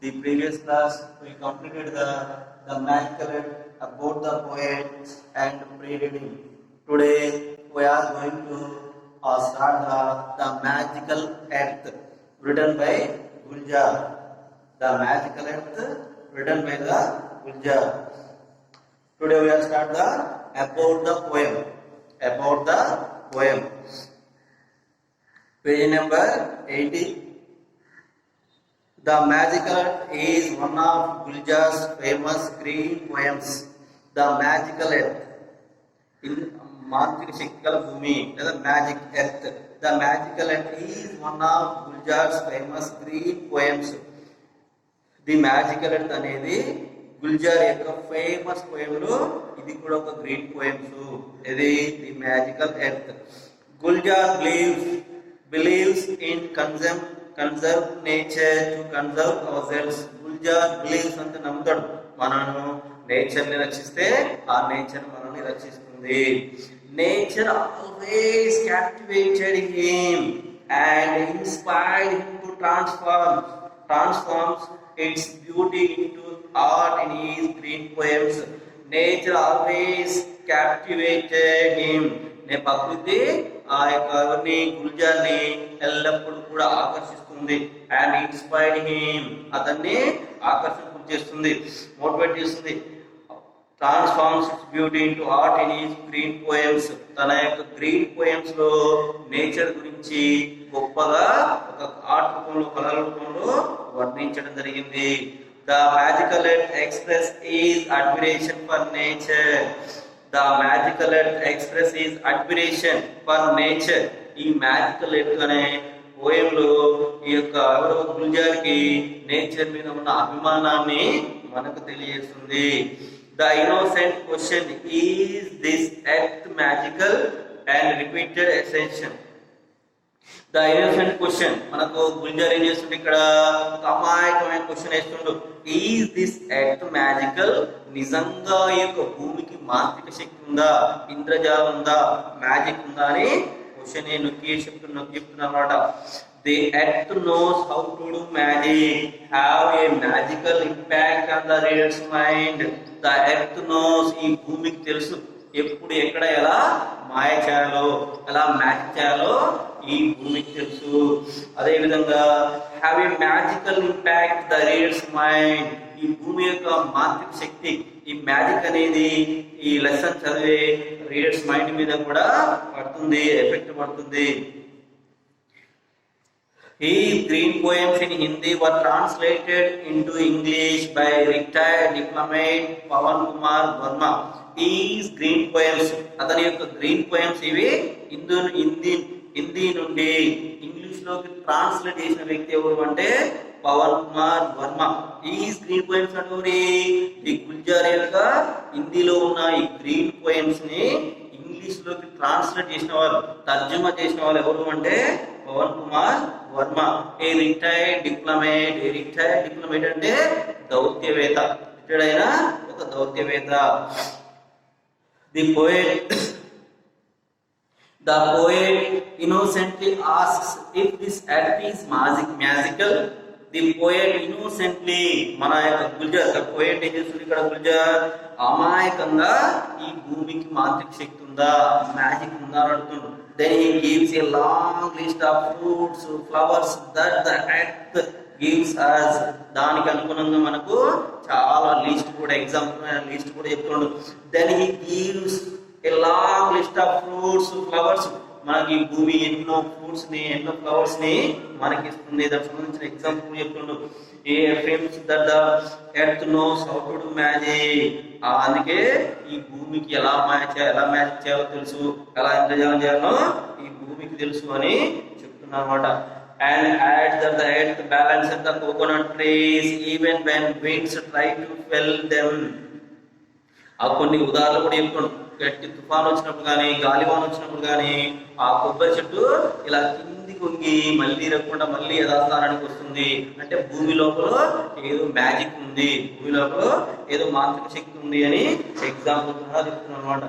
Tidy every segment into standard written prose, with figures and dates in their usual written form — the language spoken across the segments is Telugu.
The previous class we completed the magical about the poet and pre-reading. Today we are going to start the magical earth written by Guljar. The magical earth written by the Guljar. Today we are start the about the poem. About the poem. Page number 80. The Magical Earth is one of Guljar's famous green poems. The Magical Earth. In మాంత్రిక శక్తి గల భూమి లేదా magic earth. The magical earth is one of Gulzar's famous green poems. The magical earth అనేది గుల్జార్ యొక్క ఫేమస్ పోయంలో ఇది కూడా ఒక గ్రీన్ పోయమ్స్. ఇది the magical earth. Gulzar believes in conserve nature to conserve ourselves. Guljar believes అంటే నమ్ముతాడు, మనను నేచర్ ని రక్షిస్తే ఆ నేచర్ మనల్ని రక్షిస్తుంది. Nature always captivated him and inspired him to transforms its beauty into art in his green poems. Nature always captivated him. ప్రకృతి ఆ యొక్క గుల్జార్ని ఎల్లప్పుడూ కూడా ఆకర్షిస్తుంది. అండ్ ఇన్స్పైర్డ్ హిమ్, అతన్ని ఆకర్షణ చేస్తుంది, మోటివేట్ చేస్తుంది. Transforms it's beauty into art in his green poems. తన యొక్క గ్రీన్ పోయమ్స్ లో నేచర్ గురించి గొప్పగా ఒక ఆర్ట్ రూపంలో, కళల రూపంలో వర్ణించడం జరిగింది. The magical express is admiration for nature. The magical earth expresses admiration for nature. ఈ మ్యాజికల్ ఎర్త్ అనే పోయంలో ఈ యొక్క గుల్జార్కి నేచర్ మీద ఉన్న అభిమానాన్ని మనకు తెలియజేస్తుంది. The innocent question, is this earth magical and repeated ascension. The innocent question, మనకు గుల్జార్ ఏం చేస్తుండే, ఇక్కడ ఒక అమాయకమైన క్వశ్చన్ వేస్తుండు. ఈజ్ దిస్ ఎర్త్ మ్యాజికల్, నిజంగా ఈ యొక్క భూమికి మాంత్రిక శక్తి ఉందా, ఇంద్రజాలం ఉందా, మ్యాజిక్ ఉందా అని క్వశ్చన్ నొక్కి చెప్తున్నమాట. The earth knows how to do magic, have a magical impact on the reader's mind. The earth knows, ఈ భూమికి తెలుసు ఎప్పుడు ఎక్కడ ఎలా మాయ చేయాలో, ఎలా మ్యాజిక్ చేయాలో ఈ భూమికి తెలుసు. అదే విధంగా have a magical impact the reader's mind, ఈ భూమి యొక్క మాంత్రిక శక్తి, ఈ మ్యాజిక్ అనేది ఈ లెసన్ చదివే రీడర్స్ మైండ్ మీద కూడా పడుతుంది, ఎఫెక్ట్ పడుతుంది. His green poems in Hindi were translated into English by retired diplomat Pawan Kumar Verma. His green poems, అతని యొక్క గ్రీన్ పోయమ్స్ ఇవి హిందీ నుండి ఇంగ్లీష్ లోకి ట్రాన్స్లేట్ చేసిన వ్యక్తి ఎవరు అంటే పవన్ కుమార్ వర్మ. ఈ గ్రీన్ పోయమ్స్ అంటే ఈ గుల్జార్ యొక్క హిందీలో ఉన్న ఈ గ్రీన్ పోయమ్స్ ని ఇంగ్లీష్ లోకి ట్రాన్స్లేట్ చేసిన వారు, తర్జుమా చేసిన వాళ్ళు ఎవరు అంటే Pavan Kumar Varma. A retired diplomat అంటే దౌత్యవేత్త, రిటైర్డ్ అయిన ఒక దౌత్యవేత్త. The poet innocently asks if this earth is magical. The poet innocently, మన యొక్క గుల్జార్ పోయట్ ఏం చేస్తుంది ఇక్కడ, గుల్జార్ అమాయకంగా ఈ భూమికి మాంత్రిక శక్తి ఉందా, మ్యాజిక్ ఉందా అని అడుగుతుంది. Then he gives a long list of fruits, flowers that the earth gives us. దానికి అనుగుణంగా మనకు చాలా లిస్ట్ కూడా, ఎగ్జాంపుల్ లిస్ట్ కూడా చెప్తుండు. Then he gives a long list of fruits, flowers. మనకి భూమి ఎన్నో ఫ్రూట్స్ ని, ఎన్నో ఫ్లవర్స్ ని మనకి ఇస్తుంది. దానికి సంబంధించిన ఎగ్జాంపుల్ చెప్తుండు. Affirms that the earth knows how to do magic. అందుకే ఈ భూమికి ఎలా మ్యాజిక్ చేయాలో తెలుసు, ఎలా ఇంద్రజాలం చేయాలో ఈ భూమికి తెలుసు అని చెప్తున్నారు అన్నమాట. And adds that the earth balances the coconut trees even when winds try to fell them. ఆ కొన్ని ఉదాహరణలు కూడా చెప్తుండు. గట్టి తుఫాను వచ్చినప్పుడు కానీ, గాలివాన వచ్చినప్పుడు కానీ ఆ కొబ్బరి చెట్టు ఇలా కిందికి వంగి మళ్ళీ రకుండా మళ్ళీ యథాస్థానానికి వస్తుంది. అంటే భూమి లోపల ఏదో మ్యాజిక్ ఉంది, భూమి లోపల ఏదో మాంత్రిక శక్తి ఉంది అని ఎగ్జాంపుల్ ద్వారా చెప్తున్నాను అనమాట.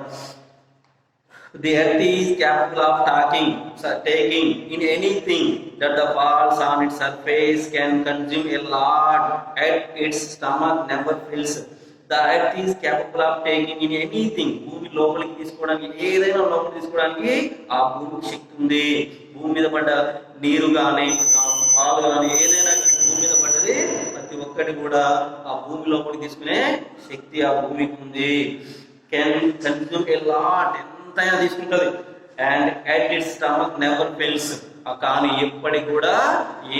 The earth is capable of taking in anything that the falls on its surface, can consume a lot, and its stomach never fills. The earth is capable of taking in anything. భూమి లోపలికి తీసుకోవడానికి, ఏదైనా లోపలికి తీసుకోవడానికి ఆ భూమికి శక్తి ఉంది. భూమి మీద పడ్డ నీరు కానీ పాలు కానీ ఏదైనా భూమి మీద పడ్డది ప్రతి ఒక్కటి కూడా ఆ భూమి లోపలికి తీసుకునే శక్తి ఆ భూమికి ఉంది. కెన్ కన్జ్యూమ్ ఏ లాట్, ఎంతైనా తీసుకుంటుంది. And at its stomach never fills, కానీ ఎప్పటికి కూడా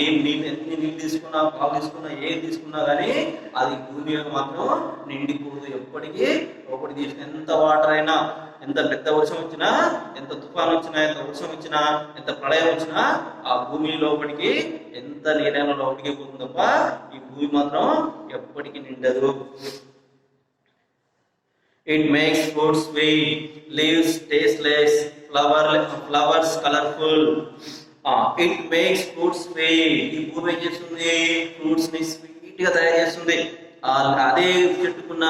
ఏం నీళ్ళు, ఎన్ని నీళ్ళు తీసుకున్నా, పాలు తీసుకున్నా, ఏం తీసుకున్నా కానీ అది భూమి మాత్రం నిండిపోదు. ఎప్పటికీ ఒకటి తీసుకుని ఎంత వాటర్ అయినా, ఎంత పెద్ద వర్షం వచ్చినా, ఎంత తుఫాన్ వచ్చినా, ఎంత వర్షం వచ్చినా, ఎంత ప్రళయం వచ్చినా ఆ భూమి లోపలికి ఎంత నీరైనా లోపలికి పోతుంది తప్ప ఈ భూమి మాత్రం ఎప్పటికీ నిండదు. It makes food sweet, leaves tasteless, flowers colorful. It makes food sweet. ఈ భూమి ఏం చేస్తుంది? ఫ్రూట్స్ ని స్వీట్ గా తయారు చేస్తుంది. అదే చెట్టుకున్న,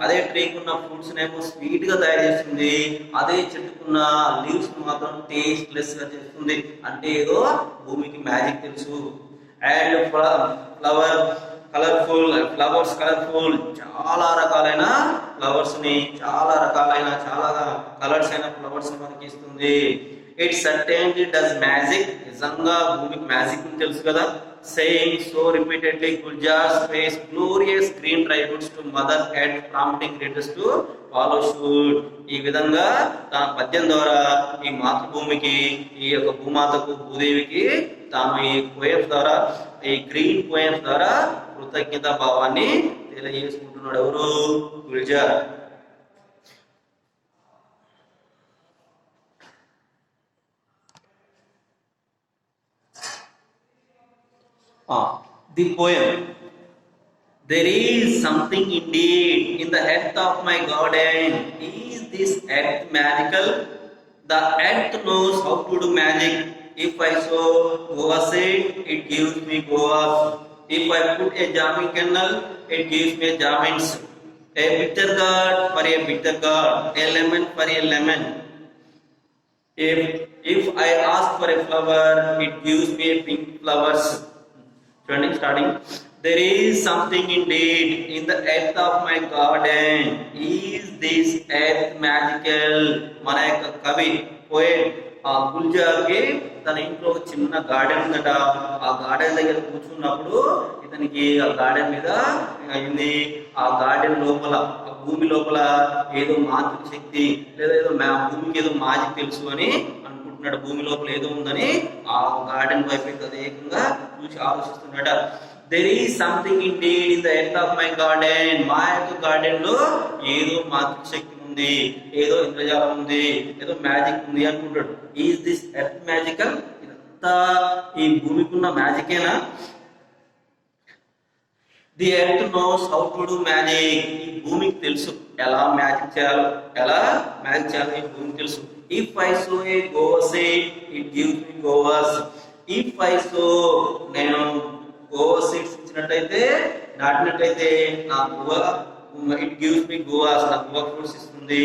అదే ట్రీకున్న ఫ్రూట్స్ ఏమో స్వీట్ గా తయారు చేస్తుంది. అదే చెట్టుకున్న లీవ్స్ మాత్రం టేస్ట్లెస్ గా చేస్తుంది. అంటే ఏదో భూమికి మ్యాజిక్ తెలుసు. అండ్ ఫ్లవర్స్ కలర్ఫుల్, చాలా రకాలైన ఫ్లవర్స్ ని, చాలా కలర్స్ అయిన ఫ్లవర్స్ ని మనకి ఇస్తుంది. ఇట్ సర్టెన్లీ డస్ మ్యాజిక్, నిజంగా భూమికి మ్యాజిక్ అని తెలుసు కదా. Saying so repeatedly, Gulzar's pays glorious green tributes to mother earth, prompting readers to follow suit. ఈ విధంగా తన పద్యం ద్వారా ఈ మాతృభూమికి, ఈ యొక్క భూమాతకు, భూదేవికి తాను ఈ పోయమ్స్ ద్వారా, ఈ గ్రీన్ పోయమ్స్ ద్వారా కృతజ్ఞత భావాన్ని తెలియజేసుకుంటున్నాడు. ఎవరు? Gulzar. The poem. There is something indeed in the earth of my garden. Is this earth magical? The earth knows how to do magic. If I sow guava seed, it gives me guavas. If I put a jamin kernel, it gives me jamins. A bitter gourd for a bitter gourd, a lemon for a lemon. If I ask for a flower, it gives me pink flowers. Starting. There is something indeed in the earth of my garden. Is this earth magical? మన యొక్క కవి, పోయెట్ గుల్జార్కి తన ఇంట్లో ఒక చిన్న గార్డెన్ ఉందట. ఆ గార్డెన్ దగ్గర కూర్చున్నప్పుడు ఇతనికి ఆ గార్డెన్ మీద అయింది. ఆ గార్డెన్ లోపల, ఆ భూమి లోపల ఏదో మాంత్రిక శక్తి లేదా ఏదో భూమికి ఏదో మ్యాజిక్ తెలుసు అని అనుకుంటున్నాడు. భూమి లోపల ఏదో ఉందని ఆ గార్డెన్ వైపు తదేకంగా చూసి ఆలోచిస్తున్నాడు. There is something indeed in the earth of my garden. మా యొక్క గార్డెన్ లో ఏదో మాంత్రిక శక్తి ఉంది, ఏదో ఇంద్రజాలం ఉంది, ఏదో మ్యాజిక్ ఉంది అనుకుంటాడు. Is this earth magical? ఇదంతా ఈ భూమికి ఉన్న మ్యాజికేనా? The earth knows how to do magic. ఈ భూమికి తెలుసు ఎలా మ్యాజిక్ చేయాలో, ఈ భూమికి తెలుసు. If I sow a guava seed, it gives me guavas. If I sow, నేను గోవా సీడ్స్ ఇచ్చినట్టయితే, నాటినట్టయితే నా guava, it gives me guavas, నా గోవా ఫ్రూట్స్ ఇస్తుంది.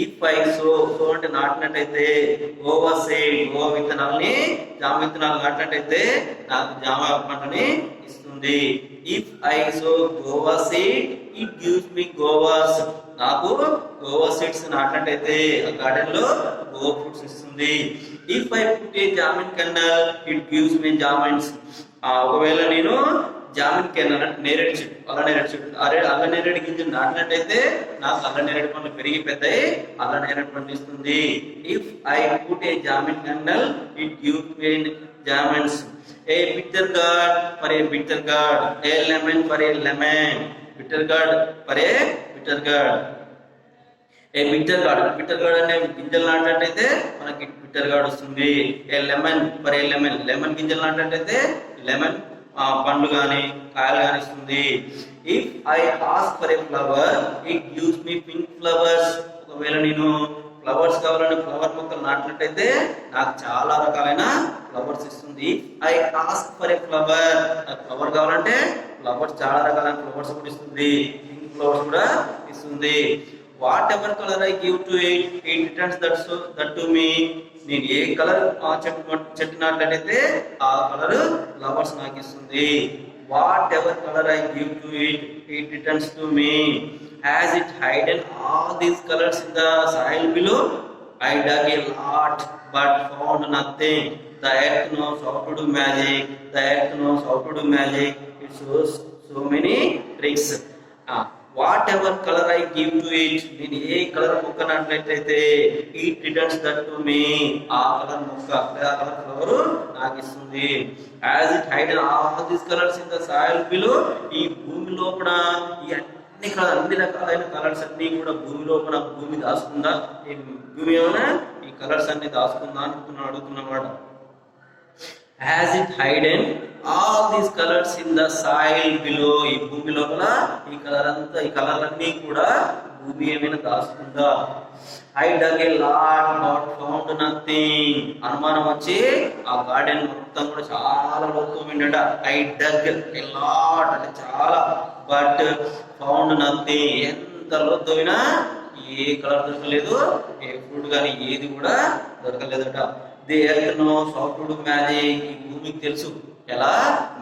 ఇఫ్ ఐ సో అంటే నాటినట్టయితే, గోవా సీడ్, గోవా విత్తనాలని, జామ విత్తనాలు నాటినట్టయితే నాకు జామ పంటని ఇస్తుంది. If I sow guava seed, it gives me guavas, నాకు గోవా సీడ్స్ నాటినట్టయితే ఆ గార్డెన్ లో గోవా ఫ్రూట్స్ ఇస్తుంది. If I put a jamun kernel, it gives me jamuns. ఒకవేళ నేను జామిన్ కెర్నల్ అంటే నేరేడు చెట్టు, అల్ల నేరేడు గింజలు నాటినట్టయితే నాకు అల్ల నేరేడు పండ్లు పెరిగి పెద్దయి అల్ల నేరేడు పండ్లు ఇస్తుంది. If I put a jamun kernel, it gives me jamuns. A bitter gourd for a bitter gourd, a lemon for a lemon. Bitter gourd for a bitter gourd. A bitter gourd అనే గింజలు నాటినట్టయితే మనకి బిటర్ గార్డ్ వస్తుంది. A lemon for a lemon, lemon గింజలు నాటినట్టయితే లెమన్ పండ్లు కానీ కాయలు కానీ ఇస్తుంది. If I ask for a flower, it gives me pink flowers. ఒకవేళ నేను ఫ్లవర్స్ కావాలని ఫ్లవర్ మొక్కలు నాటినట్టయితే నాకు చాలా రకాలైన ఫ్లవర్స్ ఇస్తుంది. I ask for a flower, నాకు ఫ్లవర్ కావాలంటే ఫ్లవర్స్, చాలా రకాలైన ఫ్లవర్స్ కూడా ఇస్తుంది, పింక్ ఫ్లవర్స్ కూడా ఇస్తుంది. Whatever colour I give to it it returns that to me. నేను ఏ కలర్ చెప్పినట్లయితే ఆ కలర్ ఫ్లవర్స్ నాకు ఇస్తుంది. Whatever colour I give to it it returns to me. Has it hidden all these colours in the soil below. I dug a lot but found nothing. The earth knows how to do magic. The earth knows how to do magic. It shows so many tricks. Whatever color I give to it, నేను ఏ కలర్ మొక్కనట్లయితే it returns that to me. ఆ కలర్ మొక్క లేదా కలర్ ఫ్లవర్ నాకు ఇస్తుంది. As it hidden all these colors in the soil below. ఈ భూమి లోపల ఈ అన్ని రకాలైన కలర్స్ అన్ని కూడా భూమి లోపల భూమి దాచుకుందా, ఈ భూమి ఏమైనా ఈ కలర్స్ అన్ని దాచుకుందా అడుగుతున్నమాట. Has it hidden all these colours in the soil below. ఈ భూమి లోపల ఈ కలర్లన్నీ కూడా భూమి ఏమైనా దాచుకుందా. I dug a lot but found nothing. అనుమానం వచ్చి ఆ గార్డెన్ మొత్తం కూడా చాలా లోతు విండట. ఐ డగ్ ఏ లాట్ అంటే చాలా, బట్ ఫౌండ్ నథింగ్. ఎంత లోతువినా ఏ కలర్ దొరకలేదు, ఏ ఫ్రూట్ కానీ ఏది కూడా దొరకలేదట. The earth knows how to do magic. ఈ భూమికి తెలుసు ఎలా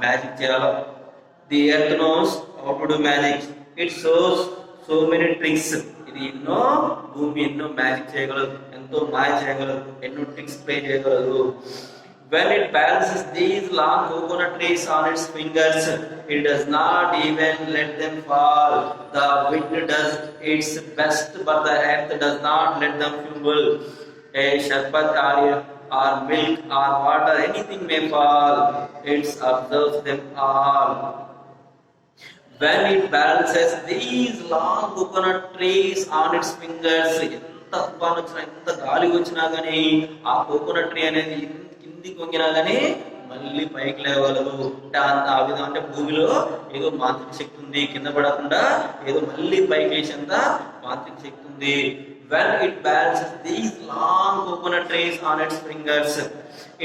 మ్యాజిక్ చేయాలో. The earth knows how to do magic. It shows so many tricks. ఇది భూమి ఎన్నో మ్యాజిక్ చేయగలదు, ఎంతో మాయ చేయగలదు, ఎన్నో ట్రిక్స్ ప్లే చేయగలదు. When it balances these long coconut trees on its fingers, it does not even let them fall. The wind does its best, but the earth does not let them fumble. A sharbat or milk or water, anything may fall. It observes them all. When it balances these long coconut trees on its fingers, ఎంత తుఫాను వచ్చినా, ఎంత గాలి వచ్చినా కానీ ఆ కోకోనట్ ట్రీ అనేది కిందికి వంగినా కానీ మళ్ళీ పైకి లేవగలదు. ఆ విధంగా అంటే భూమిలో ఏదో మాంత్రిక శక్తి ఉంది, కింద పడకుండా ఏదో మళ్ళీ పైకి లేచేంత మాంత్రిక శక్తి ఉంది. When it balances these long coconut trees on its fingers,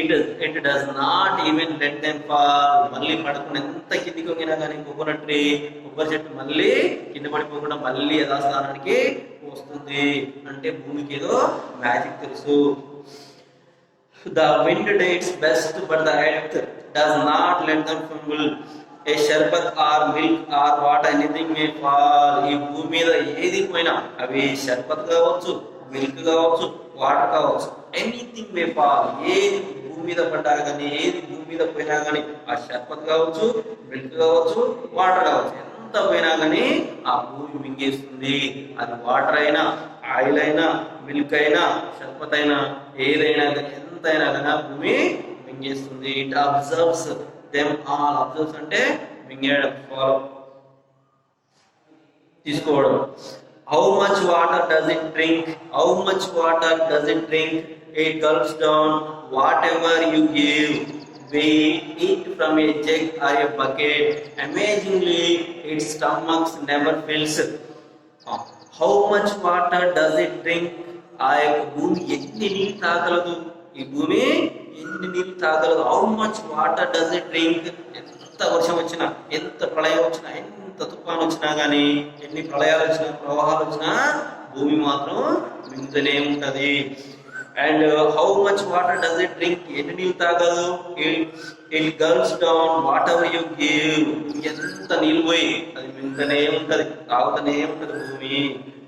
it does not even let them fall. మళ్ళీ పడకుండా ఎంత కిందికి వంగినా కానీ కోకోనట్ ట్రీ, కొబ్బరి చెట్టు మళ్ళీ కింద పడిపోకుండా మళ్ళీ యథాస్థానానికి వస్తుంది. అంటే భూమికి ఏదో మ్యాజిక్ తెలుసు. The wind does its best, but the earth does not let them fumble. A sharbat or milk or water, anything may fall. ఈ భూమి మీద ఏది పోయినా, అవి షర్బత్ కావచ్చు, మిల్క్ కావచ్చు, వాటర్ కావచ్చు, ఎనీథింగ్ మే ఫాల్. ఏది భూమి మీద పడ్డా కానీ, ఏది భూమి మీద పోయినా కానీ, ఆ షర్బత్ కావచ్చు, మిల్క్ కావచ్చు, వాటర్ కావచ్చు, ఎంత పోయినా కానీ ఆ భూమి మింగేస్తుంది. అది వాటర్ అయినా, ఆయిల్ అయినా, మిల్క్ అయినా, షర్బత్ అయినా, ఏదైనా కానీ ఎంతైనా కానీ ఆ భూమి మింగేస్తుంది. It observes them all. Observes అంటే మింగేయడం, ఫాలో తీసుకోవడం. How much water does it drink? How much water does it drink? It gulps down whatever you give. We eat from a jug or a bucket. Amazingly, its stomach never fills. How much water does it drink? ఆ యొక్క భూమి ఎన్ని నీళ్ళు తాగలదు? ఈ భూమి ఎన్ని నీళ్ళు తాగలదు? How much water does it drink? ఎంత వర్షం వచ్చినా, ఎంత ప్రళయం వచ్చినా, ఎంత తుఫాను వచ్చినా కానీ, ఎన్ని ప్రళయాలు వచ్చినా, ప్రవాహాలు వచ్చినా భూమి మాత్రం మింగుతూనే ఉంటది. And how much water does it drink? ఎన్ని నీళ్ళు తాగదు? It gulps down whatever you give. ఎంత నీళ్ళు పోయి అది మింగుతూనే ఉంటది, తాగుతూనే ఉంటది భూమి.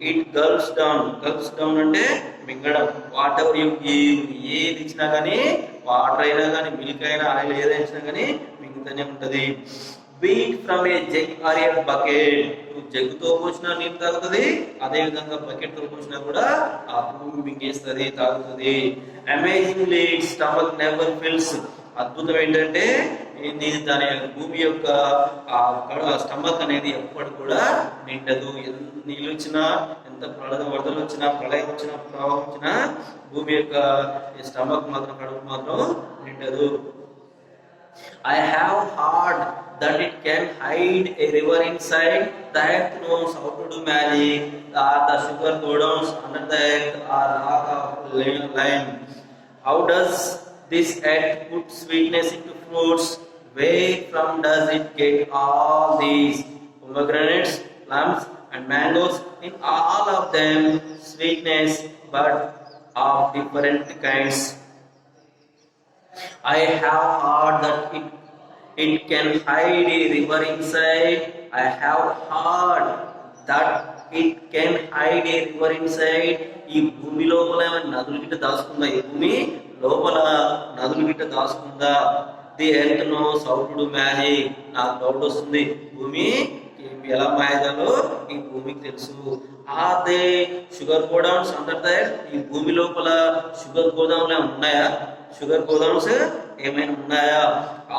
It gulps down. Gulps down అంటే మింగడం. వాట్ ఎవర్ యు గివ్, ఏది ఇచ్చినా కానీ, వాటర్ అయినా కానీ, మిల్క్ అయినా, ఆయిల్ ఏదైనా ఇచ్చినా కానీ మింగుతూనే ఉంటది. Be it from a jug or a bucket. జగ్గుతో పోసినా నీళ్ళు తాగుతుంది, అదే విధంగా బకెట్ తో పోసినా కూడా ఆ భూమి మింగేస్తుంది, తాగుతుంది. Amazingly its stomach never fills. అద్భుతం ఏంటంటే దాని భూమి యొక్క స్టమక్ అనేది ఎప్పటి కూడా నిండదు. ఎంత నీళ్ళు వచ్చినా, ఎంత వరదలు వచ్చినా, ప్రళయం వచ్చినా, ప్రవాహం వచ్చినా భూమి యొక్క స్టమక్ మాత్రం, కడుపు మాత్రం నిండదు. I have heard that it can hide a river inside. The earth knows how to do magic. The sugar godowns under the earth are log of lime. How does this earth put sweetness into fruits? Where from does it get all these pomegranates, plums, and mangoes, in all of them sweetness, but of different kinds. I have heard that it can hide a river inside. I have heard that it can hide a river inside. ఈ భూమి లోపల ఏమైనా నదులు గిట్ట దాచుకుందా? ఈ భూమి లోపల నదులు గిట్ట దాచుకుందా? The earth knows how to do magic. నాకు డౌట్ వస్తుంది, భూమి ఎలా మాయగాలో ఈ భూమికి తెలుసు. Are they sugar godowns under the earth. ఈ భూమి లోపల షుగర్ గోడౌన్లు ఉన్నాయా? షుగర్ గోడౌన్స్ ఏమైనా ఉన్నాయా?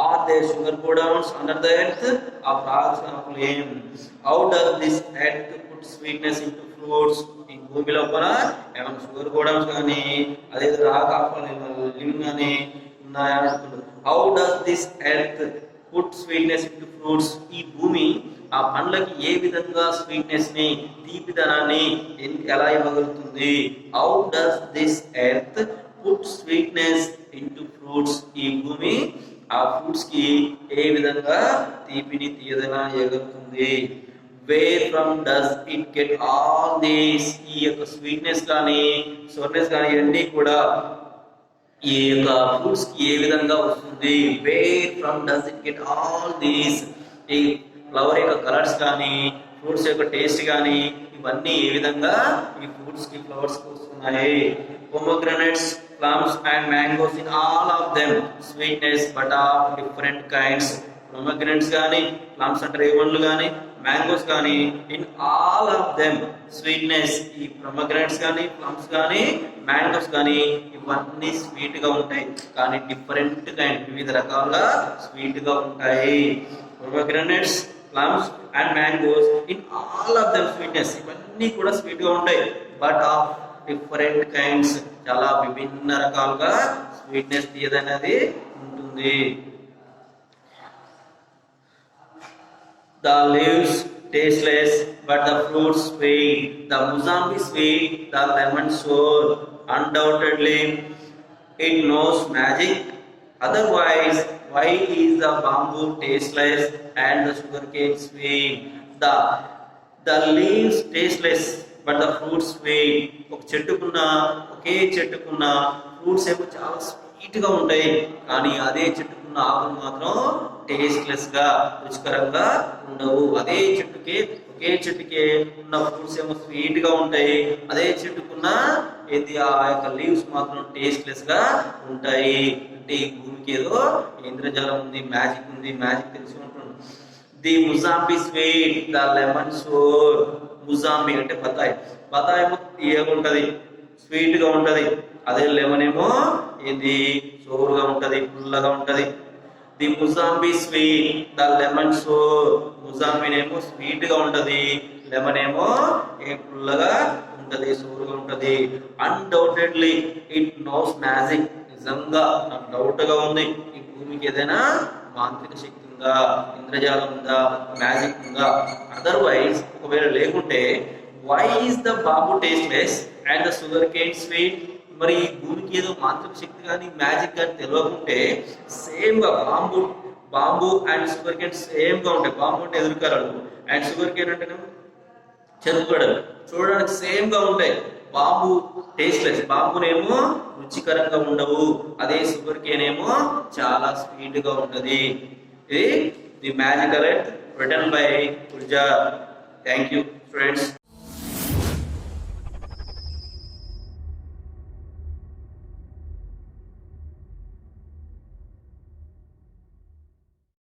Are they sugar godowns under the earth? ఆ ప్రాక్సిమల్ ఏం? How does this earth put sweetness into fruits. ఈ భూమి లోపల ఏమైనా షుగర్ గోడౌన్స్ కానీ అదే రాక్ లిమ్ కానీ ఉన్నాయా అంటున్నాడు. How does this earth put sweetness into fruits. ఈ భూమి ఆ పండ్లకి ఏ విధంగా స్వీట్నెస్ ని, తీపిదనాన్ని ఎలా ఇవ్వగలుగుతుంది? How does this earth put sweetness into fruits. ఈ భూమి ఆ ఫ్రూట్స్ కి ఏ విధంగా తీపిని, తీయదనా ఇవ్వగలుగుతుంది? Where from does it get all these. ఈ యొక్క స్వీట్నెస్ కానీ సోర్నెస్ కానీ ఇవన్నీ కూడా ఈ యొక్క ఫ్రూట్స్ కి ఏ విధంగా వస్తుంది? Wear from does it get all these. ఈ ఫ్లవర్ యొక్క కలర్స్ కానీ ఫ్రూట్స్ యొక్క టేస్ట్ కానీ ఇవన్నీ ఏ విధంగా ఈ ఫ్రూట్స్ కి ఫ్లవర్స్ కి వస్తున్నాయి? Pomegranates, plums and mangoes, in all of them sweetness but of different kinds. Pomegranates గాని, plums అంటే రేవన్లు గాని, mangoes గాని, in all of them sweetness. ఈ pomegranates గాని, plums గాని, mangoes గాని ఇవన్నీ స్వీట్ గా ఉంటాయి, కానీ డిఫరెంట్ కైండ్, వివిధ రకాలుగా స్వీట్ గా ఉంటాయి. Pomegranates, plums and mangoes, in all of them sweetness. ఇవన్నీ కూడా స్వీట్ గా ఉంటాయి, బట్ ఆఫ్ డిఫరెంట్ కైండ్స్. చాలా విభిన్న రకాలుగా స్వీట్నెస్ తీయదనేది ఉంటుంది. The leaves tasteless but the fruits sweet. The Mozambique sweet, the lemon sour. Undoubtedly it knows magic. Otherwise why is the bamboo tasteless and the sugarcane sweet? The leaves tasteless but the fruits sweet. ఒక చెట్టుకున్న, ఒకే చెట్టుకున్న ఫ్రూట్స్ ఏమో చాలా స్వీట్ గా ఉంటాయి, కానీ అదే చెట్టుకున్న ఆకులు మాత్రం టేస్ట్లెస్ గా, రుచికరంగా ఉండవు. అదే చెట్టుకి, ఒకే చెట్టుకే ఉన్న ఫ్రూట్స్ ఏమో స్వీట్ గా ఉంటాయి, అదే చెట్టుకున్న ఆ యొక్క లీవ్స్ మాత్రం టేస్ట్లెస్ గా ఉంటాయి. అంటే ఈ భూమికి ఏదో ఇంద్రజాలం ఉంది, మ్యాజిక్ ఉంది. మ్యాజిక్ తెలిసి ఉంటుంది. The Mozambique sweet, the lemon sour. ముజాంబి అంటే బత్తాయి. బత్తాయి ఏమో తీయగా ఉంటది, స్వీట్ గా ఉంటది. అదే లెమన్ ఏమో ఏంది, సోరుగా ఉంటది, పుల్లగా ఉంటది. The mosambi sweet, the lemon sour. Mosambi ఏమో స్వీట్ గా ఉంటది, లెమన్ ఏమో పుల్లగా ఉంటది, సోరుగా ఉంటది. Undoubtedly it knows magic. నిజంగా నాకు డౌట్ గా ఉంది, ఈ భూమికి ఏదైనా మాంత్రిక శక్తి ఉందా, ఇంద్రజాలం ఉందా, మ్యాజిక్ ఉందా? అదర్వైజ్ ఒకవేళ లేకుంటే why is the bamboo tasteless and the sugar cane sweet? మరి ఈ భూమికి ఏదో మాంత్రిక శక్తి కానీ మ్యాజిక్ కానీ తెలియకుంటే సేమ్ గా bamboo and sugar cane same గా ఉంటాయి. బాంబూ అంటే ఎదురుకరలు అండ్ షుగర్ కేన్ అంటేనేమో చెరుకుగడలు, చూడడానికి సేమ్ గా ఉంటాయి. బాంబూ టేస్ట్లెస్, బాంబూనేమో రుచికరంగా ఉండవు, అదే షుగర్ కేన్ ఏమో చాలా స్వీట్ గా ఉంటది. ఇది the magical earth written by Guljar. Thank you, friends.